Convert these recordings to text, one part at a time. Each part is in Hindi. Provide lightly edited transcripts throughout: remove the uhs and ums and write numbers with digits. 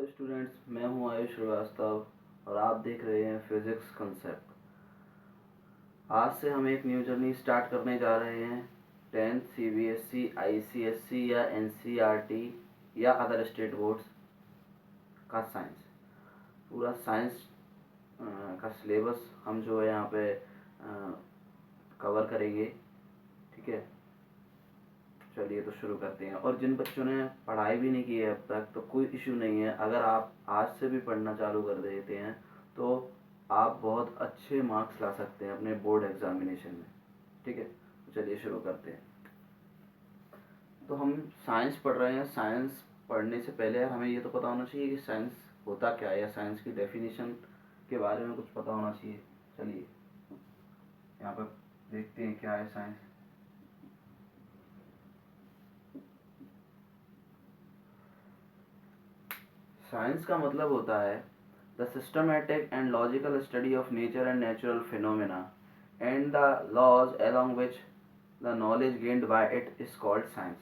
हेलो स्टूडेंट्स, मैं हूं आयुष श्रीवास्तव और आप देख रहे हैं फिजिक्स कंसेप्ट। आज से हम एक न्यू जर्नी स्टार्ट करने जा रहे हैं। 10th सीबीएसई, आईसीएसई या एनसीईआरटी या अदर स्टेट बोर्ड्स का साइंस, पूरा साइंस का सिलेबस हम जो है यहाँ पे कवर करेंगे। ठीक है, चलिए तो शुरू करते हैं। और जिन बच्चों ने पढ़ाई भी नहीं की है अब तक तो कोई इशू नहीं है, अगर आप आज से भी पढ़ना चालू कर देते हैं तो आप बहुत अच्छे मार्क्स ला सकते हैं अपने बोर्ड एग्जामिनेशन में। ठीक है, तो चलिए शुरू करते हैं। तो हम साइंस पढ़ रहे हैं। साइंस पढ़ने से पहले हमें ये तो पता होना चाहिए कि साइंस होता क्या है, या साइंस की डेफिनेशन के बारे में कुछ पता होना चाहिए। चलिए यहाँ पर देखते हैं क्या है साइंस। साइंस का मतलब होता है the systematic and logical study of nature and natural phenomena and the laws along which the knowledge gained by it is called science.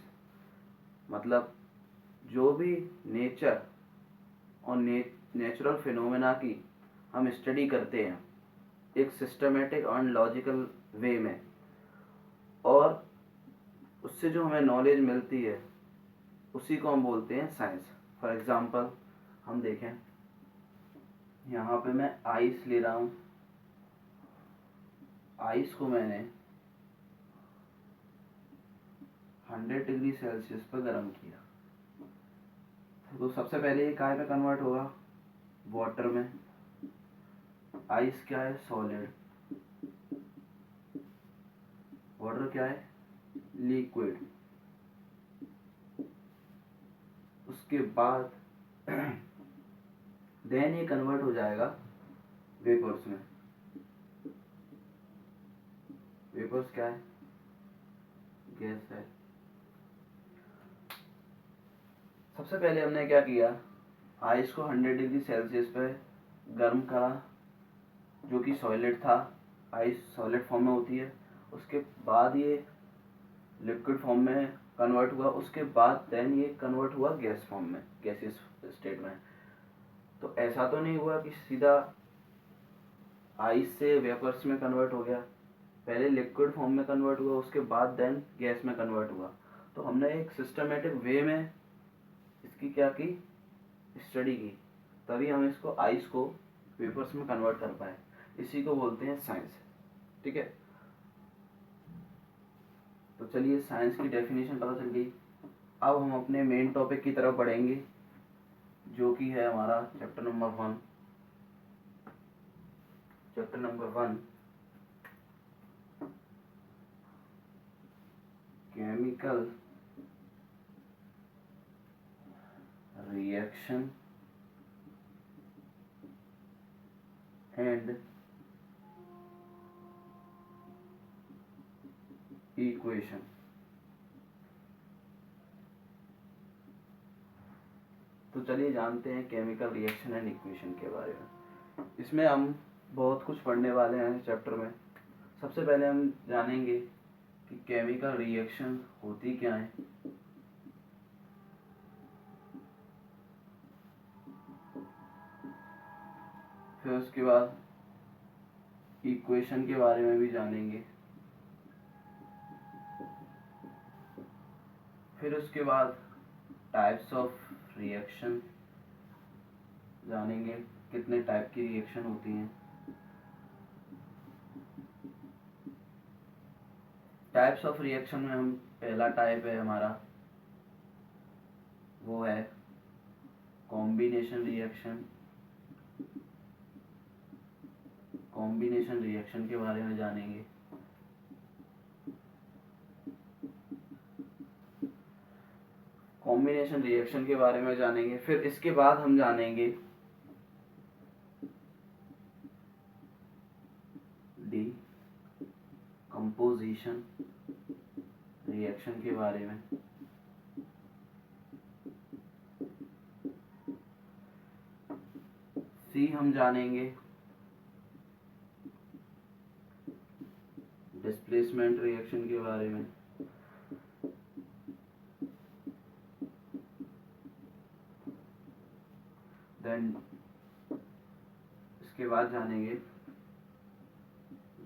मतलब जो भी नेचर और नेचुरल फिनोमेना की हम स्टडी करते हैं एक सिस्टमैटिक और लॉजिकल वे में, और उससे जो हमें नॉलेज मिलती है उसी को हम बोलते हैं साइंस। फॉर एग्जांपल हम देखें, यहाँ पे मैं आइस ले रहा हूँ। आइस को मैंने 100 डिग्री सेल्सियस पर गर्म किया, तो सबसे पहले ये काय में कन्वर्ट होगा? वाटर में। आइस क्या है? सॉलिड। वाटर क्या है? लिक्विड। उसके बाद देन ये कन्वर्ट हो जाएगा वेपर्स में। वेपर्स क्या है? गैस है। सबसे पहले हमने क्या किया? आइस को 100 डिग्री सेल्सियस पे गर्म करा, जो कि सॉलिड था। आइस सॉलिड फॉर्म में होती है। उसके बाद ये लिक्विड फॉर्म में कन्वर्ट हुआ। उसके बाद देन ये कन्वर्ट हुआ गैस फॉर्म में, गैसियस स्टेट में। तो ऐसा तो नहीं हुआ कि सीधा आइस से वेपर्स में कन्वर्ट हो गया। पहले लिक्विड फॉर्म में कन्वर्ट हुआ, उसके बाद देन गैस में कन्वर्ट हुआ। तो हमने एक सिस्टमेटिक वे में इसकी क्या की? स्टडी की, तभी हम इसको आइस को वेपर्स में कन्वर्ट कर पाए। इसी को बोलते हैं साइंस। ठीक है, तो चलिए साइंस की डेफिनेशन पता चल गई। अब हम अपने मेन टॉपिक की तरफ बढ़ेंगे, जो कि है हमारा chapter number 1। Chapter number 1 chemical reaction and equation. तो चलिए जानते हैं केमिकल रिएक्शन एंड इक्वेशन के बारे में। इसमें हम बहुत कुछ पढ़ने वाले हैं इस चैप्टर में। सबसे पहले हम जानेंगे कि केमिकल रिएक्शन होती क्या है। फिर उसके बाद इक्वेशन के बारे में भी जानेंगे। फिर उसके बाद टाइप्स ऑफ रिएक्शन जानेंगे, कितने टाइप की रिएक्शन होती हैं। टाइप्स ऑफ रिएक्शन में हम पहला टाइप है हमारा, वो है कॉम्बिनेशन रिएक्शन। कॉम्बिनेशन रिएक्शन के बारे में जानेंगे। कॉम्बिनेशन रिएक्शन के बारे में जानेंगे। फिर इसके बाद हम जानेंगे डिकम्पोजिशन रिएक्शन के बारे में। सी हम जानेंगे डिस्प्लेसमेंट रिएक्शन के बारे में। देन इसके बाद जानेंगे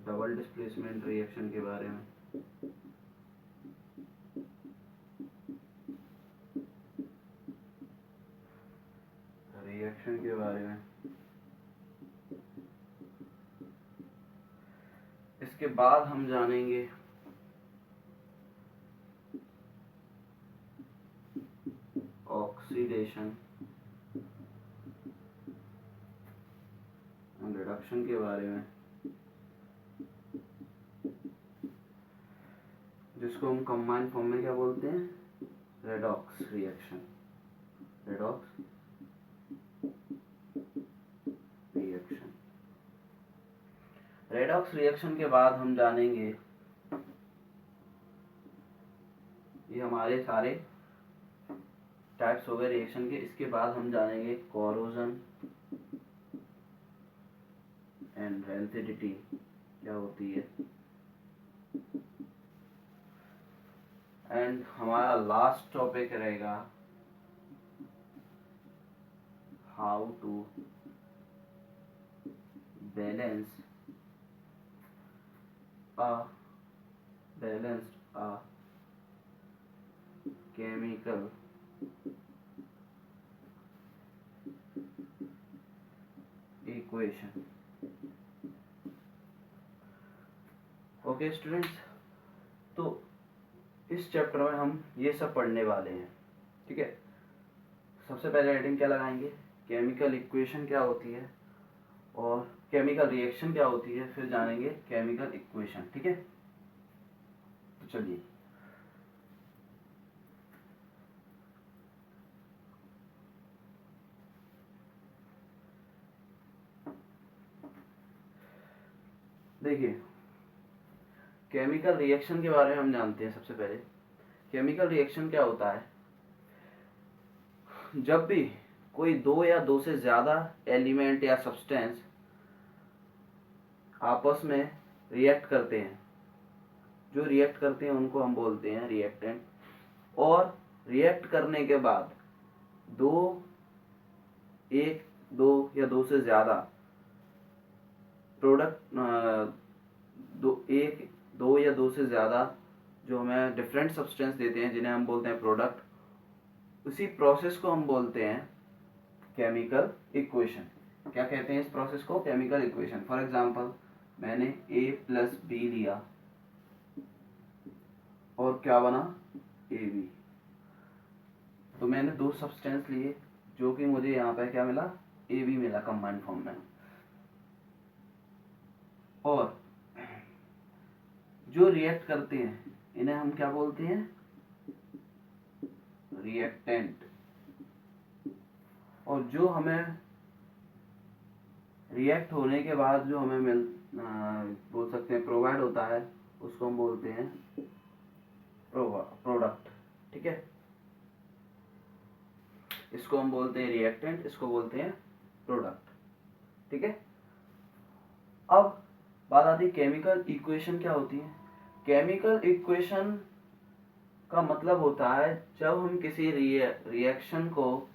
डबल डिस्प्लेसमेंट रिएक्शन के बारे में। रिएक्शन के बारे में इसके बाद हम जानेंगे ऑक्सीडेशन एंड रिडक्शन के बारे में, जिसको हम कंबाइंड फॉर्म में क्या बोलते हैं, redox reaction. Redox reaction. Redox reaction के बाद हम जानेंगे, ये हमारे सारे टाइप्स हो गए रिएक्शन के। इसके बाद हम जानेंगे कोरोजन एंड रैंसिडिटी क्या होती है, एंड हमारा लास्ट टॉपिक रहेगा how to balance a chemical equation। Okay students, तो इस चैप्टर में हम ये सब पढ़ने वाले हैं, ठीक है। सबसे पहले हेडिंग क्या लगाएंगे, केमिकल इक्वेशन क्या होती है और केमिकल रिएक्शन क्या होती है, फिर जानेंगे केमिकल इक्वेशन, ठीक है। तो चलिए, देखिए केमिकल रिएक्शन के बारे में हम जानते हैं। सबसे पहले केमिकल रिएक्शन क्या होता है, जब भी कोई दो या दो से ज्यादा एलिमेंट या सब्सटेंस आपस में रिएक्ट करते हैं, जो रिएक्ट करते हैं उनको हम बोलते हैं रिएक्टेंट। और रिएक्ट करने के बाद दो या दो से ज्यादा प्रोडक्ट दो या दो से ज्यादा जो हमें डिफरेंट सब्सटेंस देते हैं, जिन्हें हम बोलते हैं प्रोडक्ट, उसी प्रोसेस को हम बोलते हैं केमिकल इक्वेशन। क्या कहते हैं इस प्रोसेस को, केमिकल इक्वेशन। फॉर एग्जांपल, मैंने A+B लिया और क्या बना, AB। तो मैंने दो सब्सटेंस लिए, जो कि मुझे यहाँ पे क्या मिला, AB मिला कंबाइंड फॉर्म में। और जो रिएक्ट करते हैं इन्हें हम क्या बोलते हैं, रिएक्टेंट। और जो हमें रिएक्ट होने के बाद जो हमें बोल सकते हैं प्रोवाइड होता है, उसको हम बोलते हैं प्रोडक्ट, ठीक है। इसको हम बोलते हैं रिएक्टेंट, इसको बोलते हैं प्रोडक्ट, ठीक है। अब बात आती है केमिकल इक्वेशन क्या होती है। केमिकल इक्वेशन का मतलब होता है जब हम किसी रिएक्शन को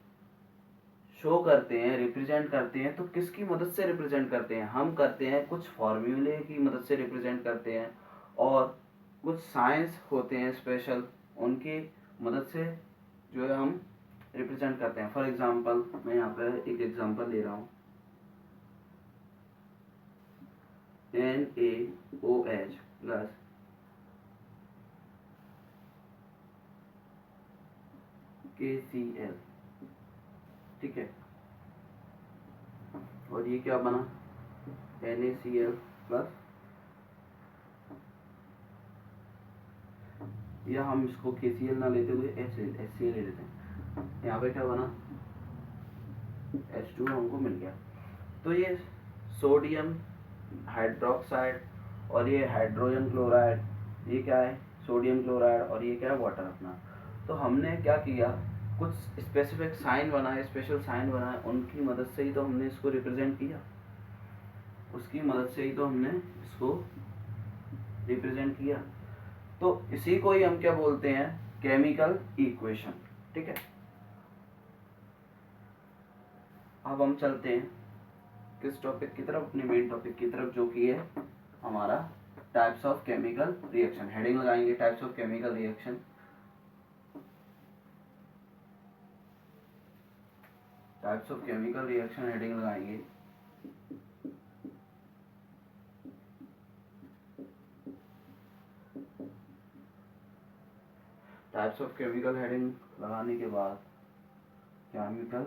शो करते हैं, रिप्रेजेंट करते हैं, तो किसकी मदद से रिप्रेजेंट करते हैं, हम करते हैं कुछ फॉर्मूले की मदद से रिप्रेजेंट करते हैं, और कुछ साइंस होते हैं स्पेशल, उनकी मदद से जो है हम रिप्रेजेंट करते हैं। फॉर एग्जांपल, मैं यहाँ पे एक एग्जांपल ले रहा हूँ, NaOH प्लस KCl, ठीक है। और ये क्या बना, NaCl प्लस, या हम इसको KCl ना लेते हुए HCl ले लेते हैं। यहाँ पे क्या बना, H2 हमको मिल गया। तो ये सोडियम हाइड्रोक्साइड और ये हाइड्रोजन क्लोराइड, ये क्या है, सोडियम क्लोराइड, और ये क्या है, वाटर अपना। तो हमने क्या किया, कुछ स्पेसिफिक साइन बनाए, स्पेशल साइन बनाए, उनकी मदद से ही तो हमने इसको रिप्रेजेंट किया, उसकी मदद से ही तो हमने इसको रिप्रेजेंट किया। तो इसी को ही हम क्या बोलते हैं, केमिकल इक्वेशन, ठीक है। अब हम चलते हैं किस टॉपिक की तरफ, अपने मेन टॉपिक की तरफ, जो कि है हमारा types of chemical reaction. Heading लगाएंगे types of chemical reaction. Types of chemical reaction heading लगाएंगे। टाइप्स ऑफ केमिकल हेडिंग लगाने के बाद chemical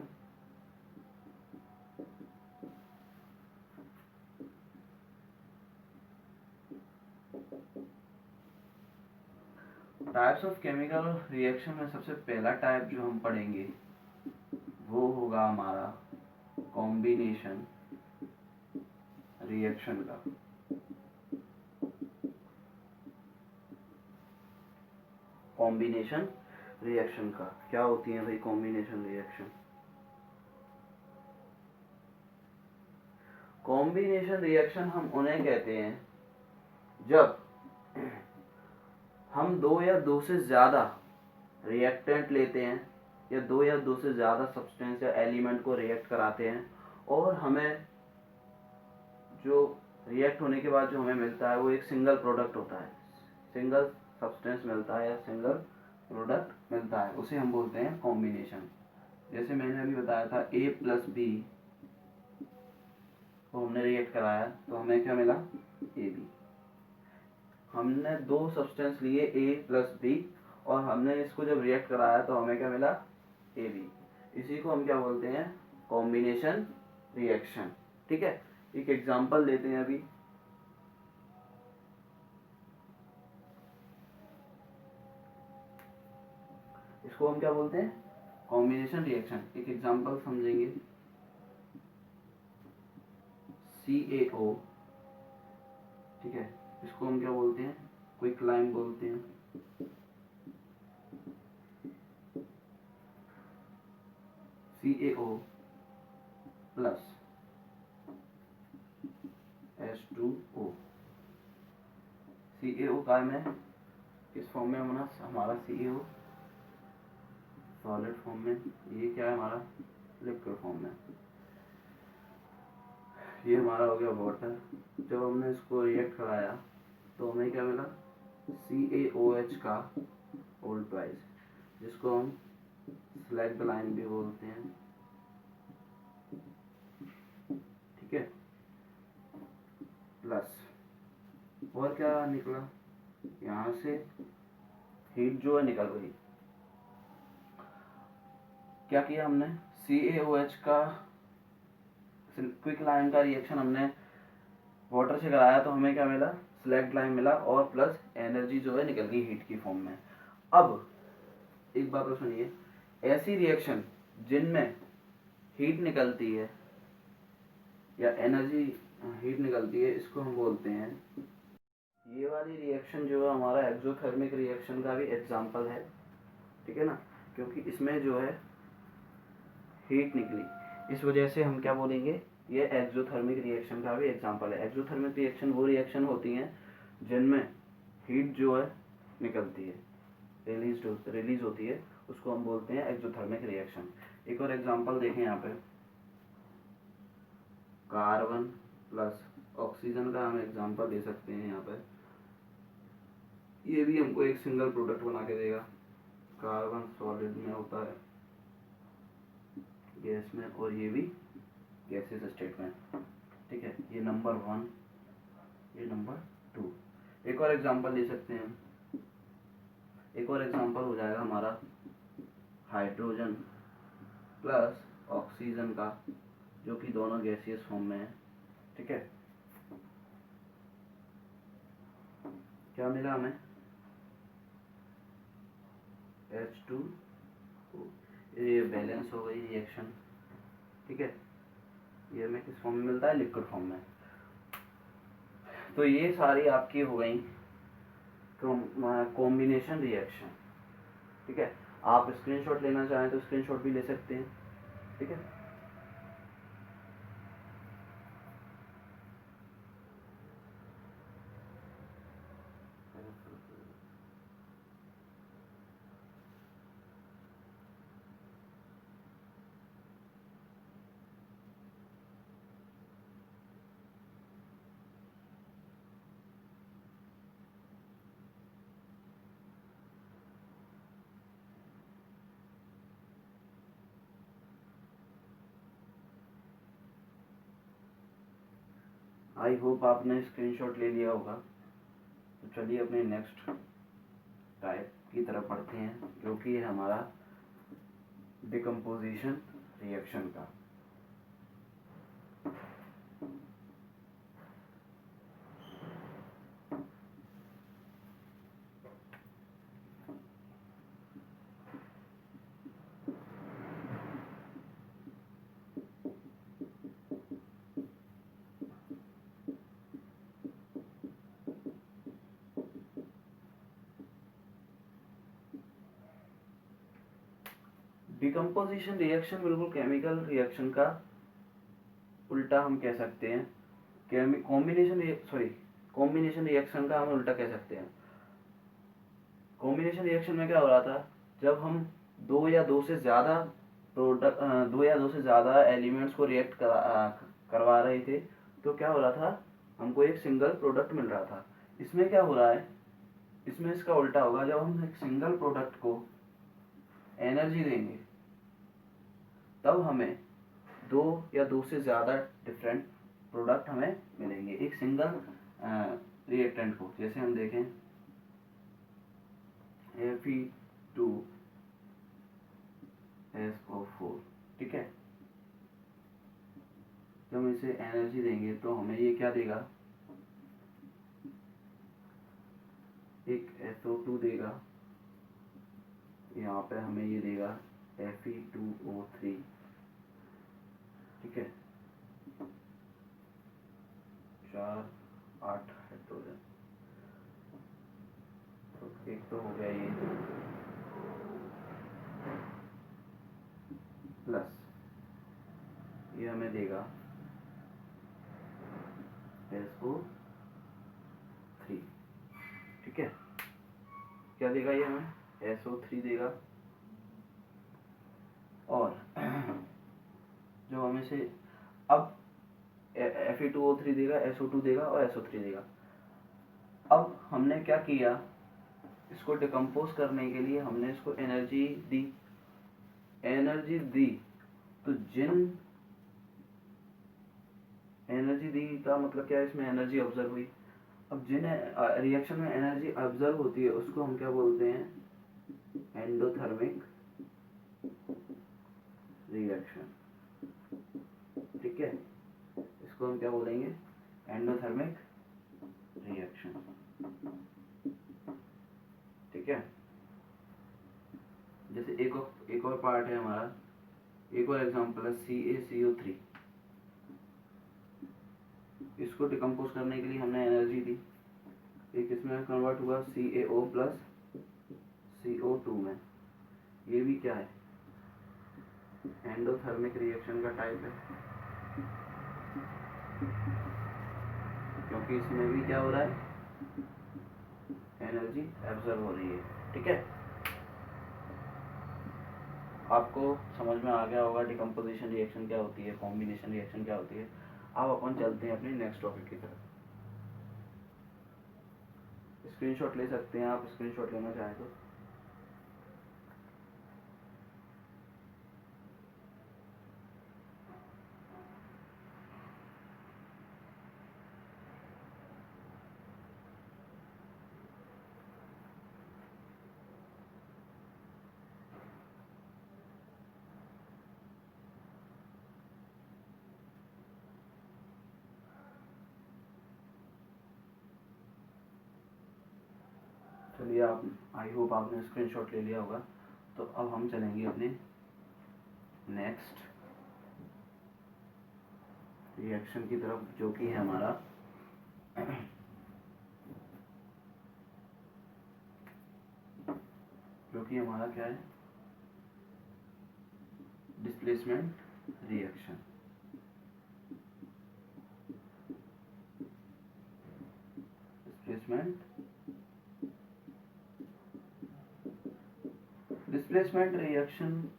types of chemical reaction में सबसे पहला टाइप जो हम पढ़ेंगे वो होगा हमारा कॉम्बिनेशन रिएक्शन का। कॉम्बिनेशन रिएक्शन का क्या होती है भाई कॉम्बिनेशन रिएक्शन? कॉम्बिनेशन रिएक्शन हम उन्हें कहते हैं जब हम दो या दो से ज़्यादा रिएक्टेंट लेते हैं या दो या दो से ज़्यादा सब्सटेंस या एलिमेंट को रिएक्ट कराते हैं और हमें जो रिएक्ट होने के बाद जो हमें मिलता है वो एक सिंगल प्रोडक्ट होता है, सिंगल सब्सटेंस मिलता है या सिंगल प्रोडक्ट मिलता है, उसे हम बोलते हैं कॉम्बिनेशन। जैसे मैंने अभी बताया था A प्लस बी को हमने रिएक्ट कराया तो हमें क्या मिला AB। हमने दो सब्सटेंस लिए A प्लस बी और हमने इसको जब रिएक्ट कराया तो हमें क्या मिला AB। इसी को हम क्या बोलते हैं कॉम्बिनेशन रिएक्शन। ठीक है, एक एग्जांपल देते हैं अभी। इसको हम क्या बोलते हैं कॉम्बिनेशन रिएक्शन। एक एग्जांपल समझेंगे CaO। ठीक है, इसको हम क्या बोलते हैं क्विकलाइम बोलते हैं। CaO plus H2O। CaO का में किस फॉर्म में होना हमारा CaO सॉलिड फॉर्म में, ये क्या है हमारा लिक्विड फॉर्म में। ये हमारा हो गया वाटर। जब हमने इसको रिएक्ट कराया तो हमें क्या मिला CaOH का होल ट्वाइस, जिसको हम स्लैग्ड लाइन भी बोलते हैं। ठीक है, प्लस और क्या निकला यहाँ से हीट जो है निकल गई। क्या किया हमने CaOH का क्विक लाइम का रिएक्शन हमने वाटर से कराया तो हमें क्या मिला स्लैग्ड लाइम मिला और प्लस एनर्जी जो है निकल गई हीट की फॉर्म में। अब एक बात और सुनिए, ऐसी रिएक्शन जिनमें हीट निकलती है या एनर्जी हीट निकलती है इसको हम बोलते हैं, ये वाली रिएक्शन जो है हमारा एक्सोथर्मिक रिएक्शन का भी एग्जांपल है। ठीक है ना, क्योंकि इसमें जो है हीट निकली, इस वजह से हम क्या बोलेंगे ये एक्सोथर्मिक रिएक्शन का भी एग्जांपल है। एक्सोथर्मिक रिएक्शन वो रिएक्शन होती हैं जिनमें हीट जो है निकलती है, रिलीज होती है, उसको हम बोलते हैं एक्सोथर्मिक रिएक्शन। एक और एग्जांपल देखें यहाँ पे, कार्बन प्लस ऑक्सीजन का हम एग्जांपल दे सकते हैं। यहाँ पे ये भी हमको एक सिंगल प्रोडक्ट बना के देगा। कार्बन सॉलिड में होता है, गैस में, और ये भी गैसेस स्टेट में। ठीक है, ये नंबर 1, ये नंबर 2। एक और एग्जांपल ले सकते हैं, एक और एग्जांपल हो जाएगा हमारा हाइड्रोजन प्लस ऑक्सीजन का, जो कि दोनों गैसियस फॉर्म में है। ठीक है, क्या मिला हमें H2O। ये बैलेंस हो गई रिएक्शन। ठीक है, ये हमें किस फॉर्म में मिलता है लिक्विड फॉर्म में। तो ये सारी आपकी हो गई कॉम्बिनेशन रिएक्शन। ठीक है, आप स्क्रीनशॉट लेना चाहें तो स्क्रीनशॉट भी ले सकते हैं। ठीक है, आई होप आपने स्क्रीनशॉट ले लिया होगा। तो चलिए अपने नेक्स्ट टाइप की तरफ बढ़ते हैं, जो कि है हमारा डिकम्पोजिशन रिएक्शन का। डिकम्पोजिशन रिएक्शन बिल्कुल केमिकल रिएक्शन का उल्टा हम कह सकते हैं। कॉम्बिनेशन रिएक्शन का हम उल्टा कह सकते हैं। कॉम्बिनेशन रिएक्शन में क्या हो रहा था, जब हम दो या दो से ज़्यादा एलिमेंट्स को रिएक्ट करवा रहे थे, तो क्या हो रहा था, हमको एक सिंगल प्रोडक्ट मिल रहा था। इसमें क्या हो रहा है, इसमें इसका उल्टा होगा। जब हम एक सिंगल प्रोडक्ट को एनर्जी देंगे, तब हमें दो या दो से ज़्यादा डिफरेंट प्रोडक्ट हमें मिलेंगे एक सिंगल रिएक्टेंट को। जैसे हम देखें Fe2SO4, ठीक है। जब हम इसे एनर्जी देंगे तो हमें ये क्या देगा, एक SO2 देगा, यहाँ पे हमें ये देगा Fe2O3, ठीक है। 4 8 हाइड्रोजन, तो एक तो हो गया ये, प्लस ये हमें देगा SO3, ठीक है। क्या देगा ये हमें, SO3 देगा। और जो हमें से अब Fe2O3 देगा, SO2 देगा और SO3 देगा। अब हमने क्या किया, इसको डिकम्पोज करने के लिए हमने इसको एनर्जी दी। तो जिन एनर्जी दी का मतलब क्या है, इसमें एनर्जी ऑब्जर्व हुई। अब जिन रिएक्शन में एनर्जी ऑब्जर्व होती है उसको हम क्या बोलते हैं, एंडोथर्मिक रिएक्शन, ठीक है। इसको हम क्या बोलेंगे, एंडोथर्मिक रिएक्शन, ठीक है। जैसे एक और पार्ट है हमारा, एक और एग्जांपल है CaCO3। इसको डिकम्पोज करने के लिए हमने एनर्जी दी, एक इसमें कन्वर्ट हुआ CaO प्लस CO2 में। ये भी क्या है, एंडोथर्मिक रिएक्शन का टाइप है, क्योंकि इसमें भी क्या हो रहा है, एनर्जी एब्जॉर्ब हो रही है, ठीक है। आपको समझ में आ गया होगा डिकम्पोजिशन रिएक्शन क्या होती है, कॉम्बिनेशन रिएक्शन क्या होती है। अब अपन चलते हैं अपने नेक्स्ट टॉपिक की तरफ। स्क्रीनशॉट ले सकते हैं आप, स्क्रीनशॉट लेना चाहें तो। चलिए, आप आई होप आपने स्क्रीनशॉट ले लिया होगा। तो अब हम चलेंगे अपने नेक्स्ट रिएक्शन की तरफ, जो कि है हमारा क्या है, डिस्प्लेसमेंट रिएक्शन। डिस्प्लेसमेंट रिएक्शन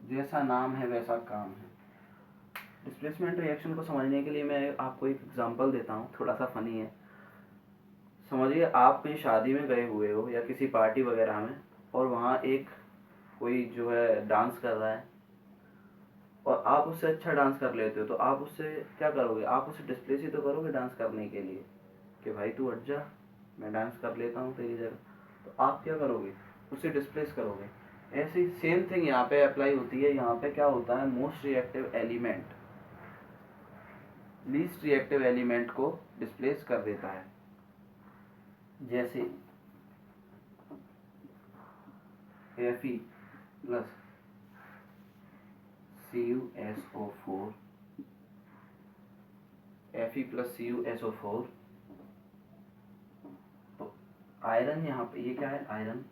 जैसा नाम है वैसा काम है। डिस्प्लेसमेंट रिएक्शन को समझने के लिए मैं आपको एक एग्जांपल देता हूँ, थोड़ा सा फनी है। समझिए आप कहीं शादी में गए हुए हो या किसी पार्टी वगैरह में, और वहाँ एक कोई जो है डांस कर रहा है, और आप उससे अच्छा डांस कर लेते हो तो आप उससे क्या करोगे, आप उससे डिस्प्लेस ही तो करोगे डांस करने के लिए कि भाई तू हट जा, मैं डांस कर लेता हूँ तेरी जगह। तो आप क्या करोगे, उससे डिस्प्लेस करोगे। ऐसी सेम थिंग यहाँ पे अप्लाई होती है। यहाँ पे क्या होता है, most reactive element least reactive element को डिस्प्लेस कर देता है। जैसे Fe plus CuSO4, Fe plus CuSO4, तो आयरन यहाँ पे ये क्या है, आयरन,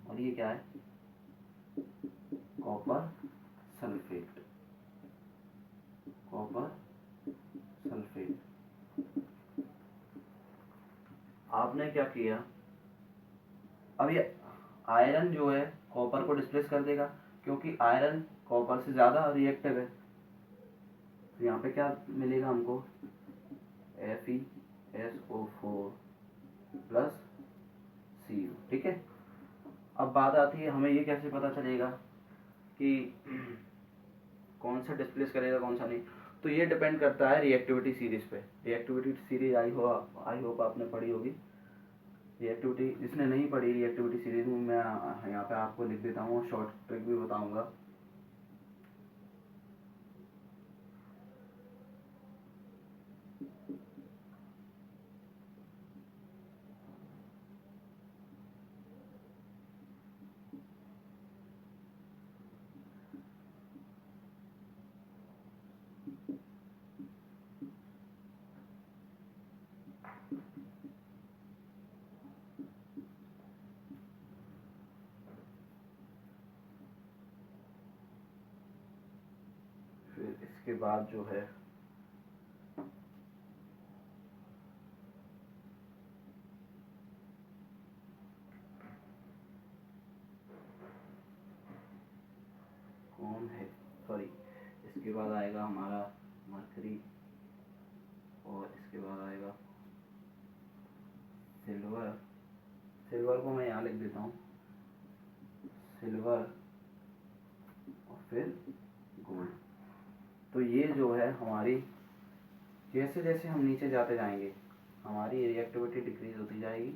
और ये क्या है, कॉपर सल्फेट, कॉपर सल्फेट। आपने क्या किया, अब ये आयरन जो है कॉपर को डिस्प्लेस कर देगा क्योंकि आयरन कॉपर से ज़्यादा रिएक्टिव है। तो यहाँ पे क्या मिलेगा हमको, FeSO4 प्लस Cu। ठीक है, अब बात आती है हमें ये कैसे पता चलेगा कि कौन सा डिस्प्लेस करेगा कौन सा नहीं। तो ये डिपेंड करता है रिएक्टिविटी सीरीज पे। रिएक्टिविटी सीरीज आई होप आपने पढ़ी होगी। रिएक्टिविटी जिसने नहीं पढ़ी रिएक्टिविटी सीरीज में, मैं यहाँ पे आपको लिख देता हूँ, शॉर्ट ट्रिक भी बताऊंगा। फिर इसके बाद जो है कौन है, सॉरी, इसके बाद आएगा हमारा मरकरी, और इसके बाद आएगा सिल्वर। सिल्वर को मैं यहाँ लिख देता हूँ, सिल्वर, और फिर गोल्ड। तो ये जो है हमारी, जैसे जैसे हम नीचे जाते जाएंगे हमारी रिएक्टिविटी डिक्रीज होती जाएगी।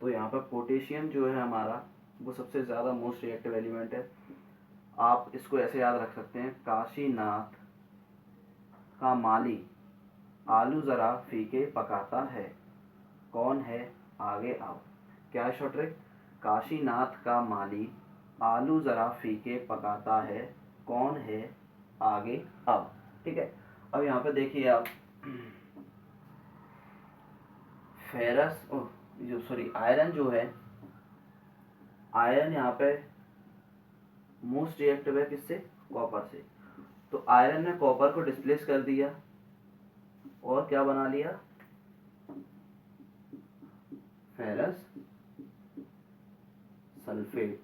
तो यहाँ पर पोटेशियम जो है हमारा वो सबसे ज़्यादा मोस्ट रिएक्टिव एलिमेंट है। आप इसको ऐसे याद रख सकते हैं, काशीनाथ का माली आलू ज़रा फीके पकाता है, कौन है आगे आओ। क्या है शॉर्ट ट्रिक, काशीनाथ का माली आलू ज़रा फीके पकाता है, कौन है आगे अब। ठीक है, अब यहाँ पे देखिए आप, फेरस जो सॉरी आयरन जो है, आयरन यहाँ पे मोस्ट रिएक्टिव है किससे, कॉपर से। तो आयरन ने कॉपर को डिस्प्लेस कर दिया और क्या बना लिया, फेरस सल्फेट।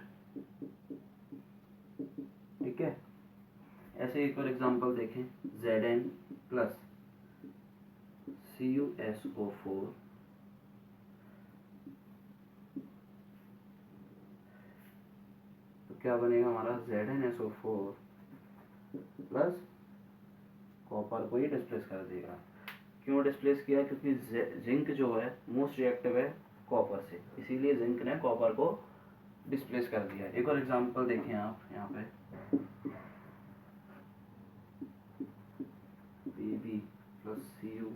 ठीक है, ऐसे एक और एग्जांपल देखें, Zn प्लस CuSO4 तो क्या बनेगा हमारा, ZnSO4 प्लस कॉपर को ही डिस्प्लेस कर देगा। क्यों डिस्प्लेस किया, क्योंकि जिंक जो है मोस्ट रिएक्टिव है कॉपर से, इसीलिए जिंक ने कॉपर को डिस्प्लेस कर दिया। एक और एग्जांपल देखें आप यहाँ पे, Pb plus CuCl2,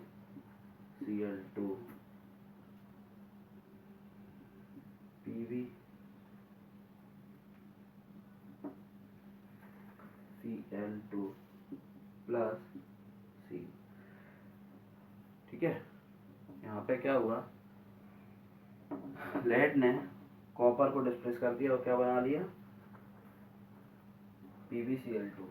Pb Cl2 plus C। ठीक है, यहाँ पे क्या हुआ, लेड ने कॉपर को डिस्प्लेस कर दिया और क्या बना लिया, PbCl2।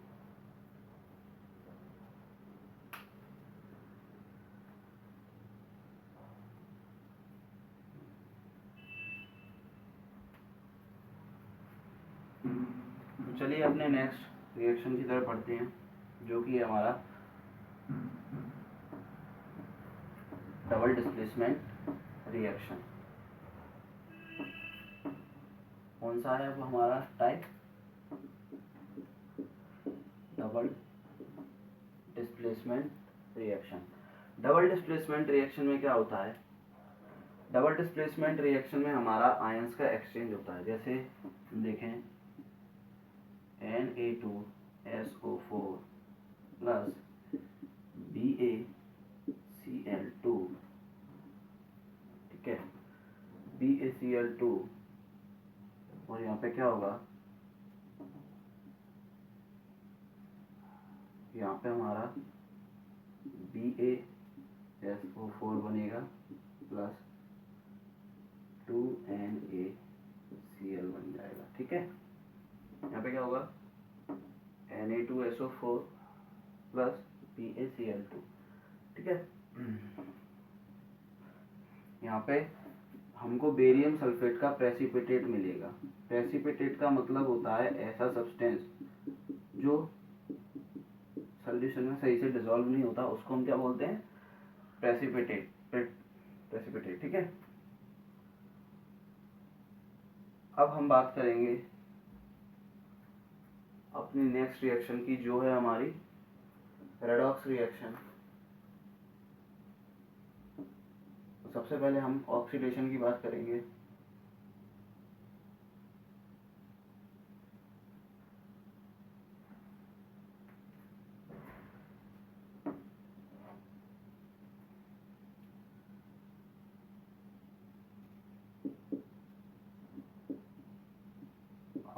तो चलिए अपने नेक्स्ट रिएक्शन की तरफ बढ़ते हैं, जो कि हमारा डबल डिस्प्लेसमेंट रिएक्शन। कौन सा है वो हमारा type, double displacement reaction. Double displacement reaction में क्या होता है, डबल डिस्प्लेसमेंट रिएक्शन में हमारा आयंस का एक्सचेंज होता है। जैसे देखें Na2SO4 प्लस BaCl2, ठीक है, BaCl2, और यहाँ पे क्या होगा, यहाँ पे हमारा BaSO4 बनेगा प्लस 2NaCl बन जाएगा, ठीक है। यहाँ पे क्या होगा, Na2SO4 प्लस BaCl2, ठीक है। यहाँ पे हमको बेरियम सल्फेट का प्रेसिपिटेट मिलेगा। प्रेसिपिटेट का मतलब होता है ऐसा सब्सटेंस जो सॉल्यूशन में सही से डिसॉल्व नहीं होता, उसको हम क्या बोलते हैं, प्रेसिपिटेट, प्रेसिपिटेट, ठीक है। अब हम बात करेंगे अपनी नेक्स्ट रिएक्शन की, जो है हमारी रेडॉक्स रिएक्शन। सबसे पहले हम ऑक्सीडेशन की बात करेंगे।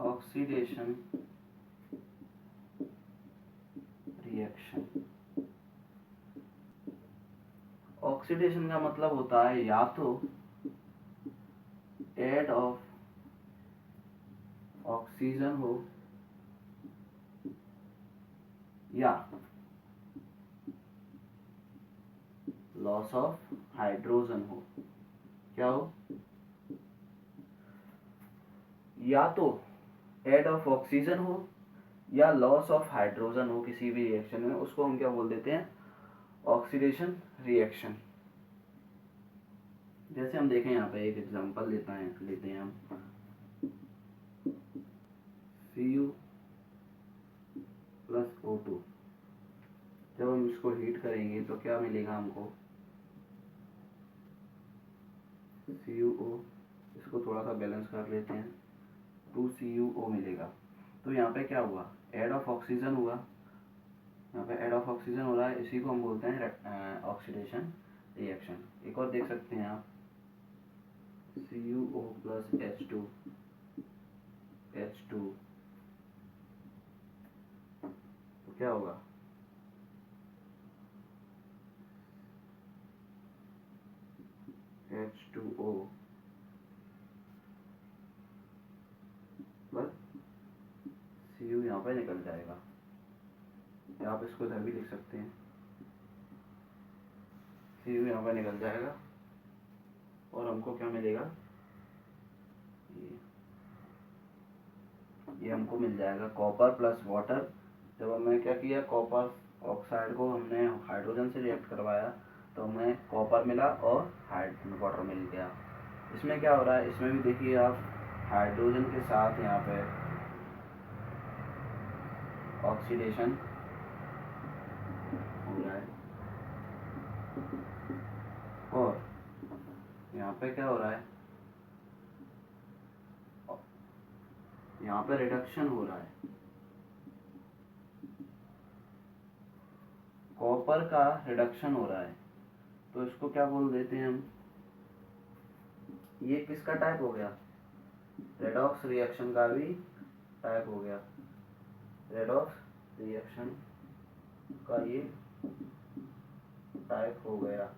ऑक्सीडेशन रिएक्शन, ऑक्सीडेशन का मतलब होता है या तो ऐड ऑफ ऑक्सीजन हो या लॉस ऑफ हाइड्रोजन हो। क्या हो, या तो ऐड ऑफ ऑक्सीजन हो या लॉस ऑफ हाइड्रोजन हो किसी भी रिएक्शन में, उसको हम क्या बोल देते हैं, ऑक्सीडेशन रिएक्शन। जैसे हम देखें यहाँ पे एक एग्जांपल लेते हैं हम Cu प्लस O2। जब हम इसको हीट करेंगे तो क्या मिलेगा हमको, CuO, इसको थोड़ा सा बैलेंस कर लेते हैं, 2CuO मिलेगा। तो यहाँ पे क्या हुआ, ऐड ऑफ ऑक्सीजन हुआ, यहाँ पे ऐड ऑफ ऑक्सीजन हो रहा है, इसी को हम बोलते हैं ऑक्सीडेशन रिएक्शन। एक और देख सकते हैं आप, CuO प्लस H2, तो क्या होगा, H2O प्लस Cu यहाँ पे निकल जाएगा, या आप इसको इधर भी लिख सकते हैं, Cu यहाँ पे निकल जाएगा और हमको क्या मिलेगा, ये हमको मिल जाएगा कॉपर प्लस वाटर। जब हमने क्या किया, कॉपर ऑक्साइड को हमने हाइड्रोजन से रिएक्ट करवाया तो हमें कॉपर मिला और वाटर मिल गया। इसमें क्या हो रहा है, इसमें भी देखिए आप, हाइड्रोजन के साथ यहाँ पे ऑक्सीडेशन हो रहा है और यहाँ पे क्या हो रहा है, यहाँ पे रिडक्शन हो रहा है, कॉपर का रिडक्शन हो रहा है। तो इसको क्या बोल देते हैं हम, ये किसका टाइप हो गया, रेडॉक्स रिएक्शन का भी टाइप हो गया, रेडॉक्स रिएक्शन का ये टाइप हो गया।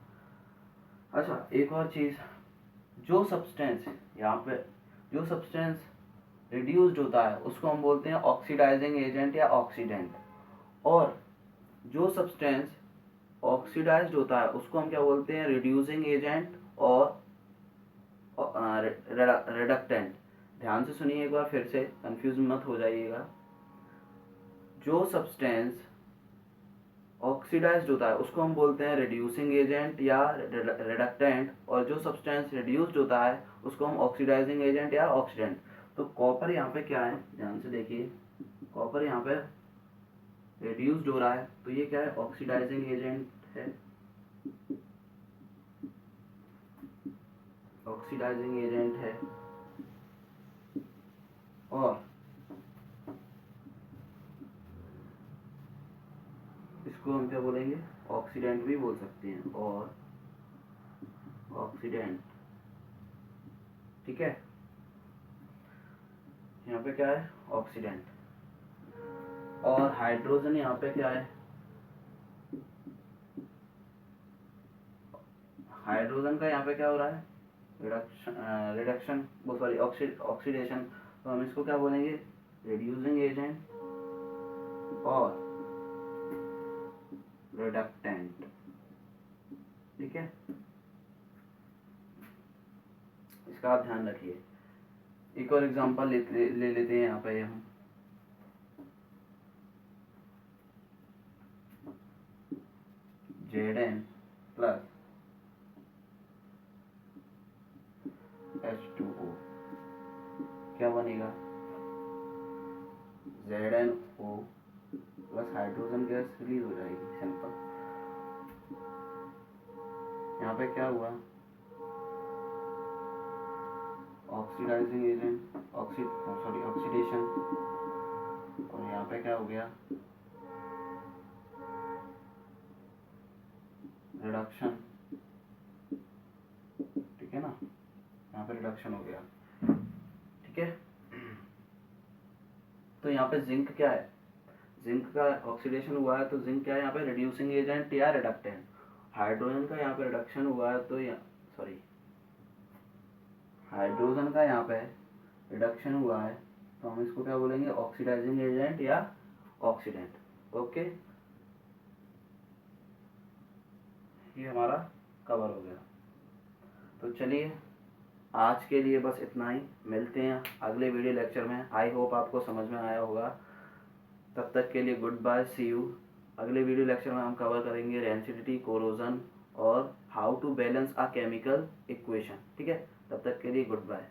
अच्छा, एक और चीज, जो सब्सटेंस यहाँ पे, जो सब्सटेंस रिड्यूस्ड होता है उसको हम बोलते हैं ऑक्सीडाइजिंग एजेंट या ऑक्सीडेंट, और जो सब्सटेंस ऑक्सीडाइज्ड होता है उसको हम क्या बोलते हैं, रिड्यूसिंग एजेंट और रिडक्टेंट। ध्यान से सुनिए एक बार फिर से, कंफ्यूज मत हो जाइएगा। जो सब्सटेंस ऑक्सीडाइज्ड होता है उसको हम बोलते हैं रिड्यूसिंग एजेंट या रिडक्टेंट, और जो सब्सटेंस रिड्यूस्ड होता है उसको हम ऑक्सीडाइजिंग एजेंट या ऑक्सीडेंट। तो कॉपर यहाँ पे क्या है, ध्यान से देखिए, कॉपर यहाँ पे रिड्यूस्ड हो रहा है, तो ये क्या है, ऑक्सीडाइजिंग एजेंट है। ऑक्सीडाइजिंग एजेंट है। और इसको हम क्या बोलेंगे, ऑक्सीडेंट भी बोल सकते हैं, और ऑक्सीडेंट। ठीक है, यहाँ पे क्या है, ऑक्सीडेंट। और हाइड्रोजन यहाँ पे क्या है, हाइड्रोजन का यहाँ पे क्या हो रहा है, रिडक्शन, वो सॉरी ऑक्सीडेशन। तो हम इसको क्या बोलेंगे, रिड्यूसिंग एजेंट और रिडक्टेंट। ठीक है, इसका आप ध्यान रखिए। एक और एग्जांपल ले लेते हैं यहाँ पे हम। Zn प्लस H2O क्या बनेगा, ZnO plus hydrogen gas release हो जाएगी, सिंपल। यहाँ पे क्या हुआ, ऑक्सीडाइजिंग एजेंट, ऑक्सीडेशन, और यहाँ पे क्या हो गया, रिडक्शन। ठीक है ना, यहाँ पे रिडक्शन हो गया। ठीक है, तो यहाँ पे जिंक क्या है, जिंक का ऑक्सीडेशन हुआ है तो जिंक क्या है यहाँ पे, रिड्यूसिंग एजेंट या रिडक्टेंट। हाइड्रोजन का यहाँ पे रिडक्शन हुआ है तो सॉरी हाइड्रोजन का यहाँ पे रिडक्शन हुआ है तो हम इसको क्या बोलेंगे, ऑक्सीडाइजिंग एजेंट या ऑक्सीडेंट। ओके, ये हमारा कवर हो गया। तो चलिए आज के लिए बस इतना ही, मिलते हैं अगले वीडियो लेक्चर में। आई होप आपको समझ में आया होगा। तब तक के लिए गुड बाय, सी यू। अगले वीडियो लेक्चर में हम कवर करेंगे रेंसिडिटी, कोरोजन और how to balance a chemical equation. ठीक है, तब तक के लिए गुड बाय।